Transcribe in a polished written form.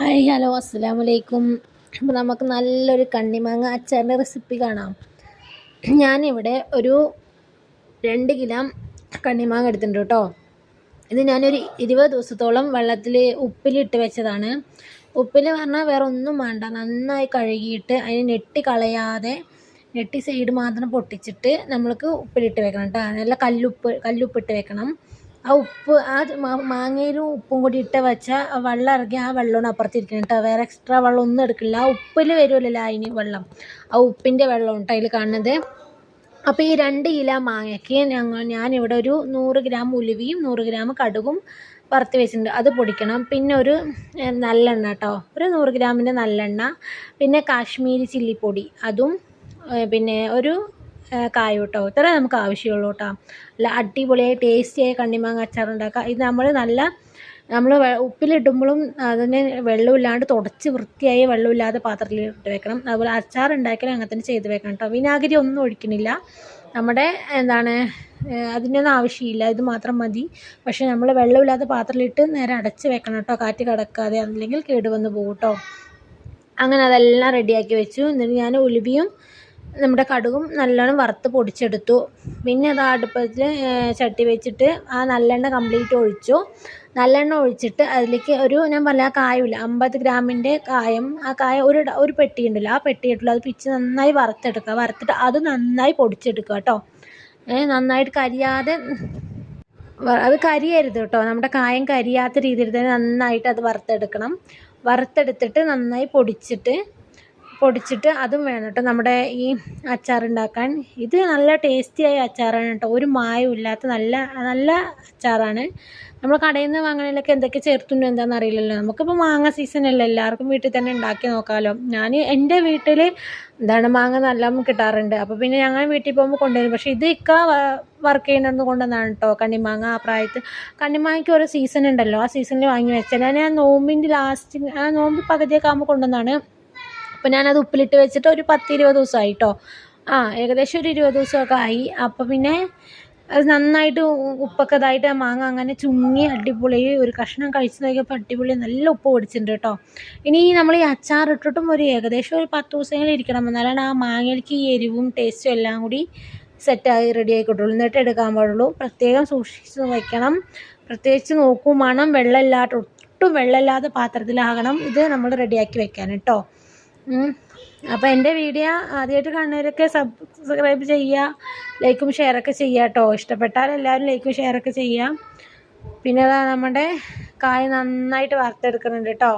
Hi hello അസ്സലാമലൈക്കും. അപ്പോൾ നമുക്ക് നല്ലൊരു കണ്ണിമാങ്ങ അച്ചാറിൻ്റെ റെസിപ്പി കാണാം. ഞാനിവിടെ ഒരു 2 കിലോ കണ്ണിമാങ്ങ എടുത്തിട്ടുണ്ട് കേട്ടോ. ഇത് ഞാനൊരു 20 ദിവസത്തോളം വെള്ളത്തിൽ ഉപ്പിലിട്ട് വെച്ചതാണ്. ഉപ്പിൽ പറഞ്ഞാൽ വേറെ ഒന്നും വേണ്ട, നന്നായി കഴുകിയിട്ട് അതിന് നെട്ടി കളയാതെ നെട്ടി സൈഡ് മാത്രം പൊട്ടിച്ചിട്ട് നമ്മൾക്ക് ഉപ്പിലിട്ട് വെക്കണം കേട്ടോ. നല്ല കല്ലുപ്പിട്ട് വെക്കണം. ആ ഉപ്പ് മാങ്ങയിലും ഉപ്പും കൂടി ഇട്ട് വെച്ചാൽ വെള്ളം ഇറങ്ങി ആ വെള്ളമാണ് അപ്പുറത്തിരിക്കണം കേട്ടോ. വേറെ എക്സ്ട്രാ വെള്ളം ഒന്നും എടുക്കില്ല. ആ ഉപ്പിൽ വരുമല്ലോ അതിന് വെള്ളം, ആ ഉപ്പിൻ്റെ വെള്ളം കേട്ടോ അതിൽ കാണുന്നത്. അപ്പോൾ ഈ 2 കിലോ മാങ്ങയ്ക്ക് ഞാനിവിടെ ഒരു 100 ഗ്രാം ഉലുവയും 100 ഗ്രാം കടുകും വറുത്ത് വെച്ചിട്ടുണ്ട്. അത് പൊടിക്കണം. പിന്നെ ഒരു നല്ലെണ്ണ കേട്ടോ, ഒരു 100 ഗ്രാമിൻ്റെ നല്ലെണ്ണ, പിന്നെ കാശ്മീരി ചില്ലിപ്പൊടി അതും, പിന്നെ ഒരു കായ കേട്ടോ. ഇത്ര നമുക്ക് ആവശ്യമുള്ളൂ കേട്ടോ. നല്ല അടിപൊളിയായി ടേസ്റ്റിയായി കണ്ണിമാങ്ങ അച്ചാർ ഉണ്ടാക്കുക. ഇത് നമ്മൾ ഉപ്പിലിടുമ്പോഴും അതിന് വെള്ളമില്ലാണ്ട് തുടച്ച് വൃത്തിയായി വെള്ളമില്ലാതെ പാത്രത്തിൽ ഇട്ട് വെക്കണം. അതുപോലെ അച്ചാർ ഉണ്ടാക്കിയാലും അങ്ങനെ തന്നെ ചെയ്ത് വെക്കണം കേട്ടോ. വിനാഗിരി ഒന്നും ഒഴിക്കണില്ല. നമ്മുടെ അതിനൊന്നും ആവശ്യമില്ല, ഇത് മാത്രം മതി. പക്ഷേ നമ്മൾ വെള്ളമില്ലാത്ത പാത്രത്തിലിട്ട് നേരെ അടച്ച് വെക്കണം കേട്ടോ, കാറ്റ് കടക്കാതെ, അല്ലെങ്കിൽ കേടുവന്ന് പോകും കേട്ടോ. അങ്ങനെ അതെല്ലാം റെഡിയാക്കി വെച്ചു. എന്നിട്ട് ഞാൻ ഉലുവയും നമ്മുടെ കടുകും നല്ലോണം വറുത്ത് പൊടിച്ചെടുത്തു. പിന്നെ അത് അടുപ്പത്തിൽ ചട്ടി വെച്ചിട്ട് ആ നല്ലെണ്ണ കംപ്ലീറ്റ് ഒഴിച്ചു. നല്ലെണ്ണ ഒഴിച്ചിട്ട് അതിലേക്ക് ഞാൻ പറഞ്ഞ ആ കായമില്ല, 50 ഗ്രാമിൻ്റെ കായം, ആ കായം ഒരു പെട്ടി ഉണ്ടല്ലോ, ആ പെട്ടി ഇട്ടുള്ളൂ. അത് പിച്ച് നന്നായി വറുത്തെടുക്കുക. വറുത്തിട്ട് അത് നന്നായി പൊടിച്ചെടുക്കുക കേട്ടോ. നന്നായിട്ട് കരിയാതെ, അത് കരിയരുത് കേട്ടോ. നമ്മുടെ കായം കരിയാത്ത രീതിയിൽ തന്നെ നന്നായിട്ട് അത് വറുത്തെടുക്കണം. വറുത്തെടുത്തിട്ട് നന്നായി പൊടിച്ചിട്ട് അതും വേണം കേട്ടോ നമ്മുടെ ഈ അച്ചാറുണ്ടാക്കാൻ. ഇത് നല്ല ടേസ്റ്റിയായ അച്ചാറാണ് കേട്ടോ, ഒരു മായവും ഇല്ലാത്ത നല്ല അച്ചാറാണ്. നമ്മൾ കടയിൽ നിന്ന് വാങ്ങണതിലൊക്കെ എന്തൊക്കെ ചേർത്തുണ്ടോ എന്താണെന്ന് അറിയില്ലല്ലോ. നമുക്കിപ്പോൾ മാങ്ങ സീസണല്ല, എല്ലാവർക്കും വീട്ടിൽ തന്നെ ഉണ്ടാക്കി നോക്കാമല്ലോ. എൻ്റെ വീട്ടിൽ മാങ്ങ നല്ല കിട്ടാറുണ്ട്. അപ്പോൾ പിന്നെ ഞങ്ങൾ വീട്ടിൽ പോകുമ്പോൾ കൊണ്ടുവരും. പക്ഷേ ഇത് വർക്ക് ചെയ്യുന്നത് കൊണ്ടുവന്നാണ് കേട്ടോ കണ്ണിമാങ്ങ. ആ പ്രായത്തിൽ കണ്ണിമാങ്ങയ്ക്ക് ഓരോ സീസൺ ഉണ്ടല്ലോ, ആ സീസണിൽ വാങ്ങി വെച്ചാൽ ഞാൻ നോമ്പിൻ്റെ നോമ്പ് പകുതിയൊക്കെ ആകുമ്പോൾ കൊണ്ടുവന്നാണ്. അപ്പോൾ ഞാനത് ഉപ്പിലിട്ട് വെച്ചിട്ട് ഒരു 10-20 ദിവസമായി കേട്ടോ. ഏകദേശം ഒരു 20 ദിവസമൊക്കെ ആയി. അപ്പോൾ പിന്നെ അത് നന്നായിട്ട് ഉപ്പൊക്കെ ഇതായിട്ട് ആ മാങ്ങ അങ്ങനെ ചുങ്ങി അടിപൊളി, ഒരു കഷ്ണം കഴിച്ച് നോക്കിയപ്പോൾ അടിപൊളി നല്ല ഉപ്പ് പൊടിച്ചിട്ടുണ്ട് കേട്ടോ. ഇനി നമ്മൾ ഈ അച്ചാർ ഇട്ടിട്ടും ഏകദേശം ഒരു 10 ദിവസമെങ്കിലും ഇരിക്കണം, എന്നാലാണ് ആ മാങ്ങയിലേക്ക് ഈ എരിവും ടേസ്റ്റും എല്ലാം കൂടി സെറ്റായി റെഡിയായി കിട്ടുള്ളൂ. എന്നിട്ട് എടുക്കാൻ പാടുള്ളൂ. പ്രത്യേകം സൂക്ഷിച്ച് വയ്ക്കണം. പ്രത്യേകിച്ച് നോക്കും വേണം, ഒട്ടും വെള്ളമില്ലാത്ത പാത്രത്തിലാകണം ഇത് നമ്മൾ റെഡിയാക്കി വെക്കാൻ കേട്ടോ. അപ്പോൾ എൻ്റെ വീഡിയോ ആദ്യമായിട്ട് കാണുന്നവരൊക്കെ സബ്സ്ക്രൈബ് ചെയ്യുക, ലൈക്കും ഷെയറൊക്കെ ചെയ്യുക കേട്ടോ. ഇഷ്ടപ്പെട്ടാൽ എല്ലാവരും ലൈക്കും ഷെയറൊക്കെ ചെയ്യുക. പിന്നെ നമ്മുടെ കായ നന്നായിട്ട് വറുത്തെടുക്കുന്നുണ്ട് കേട്ടോ.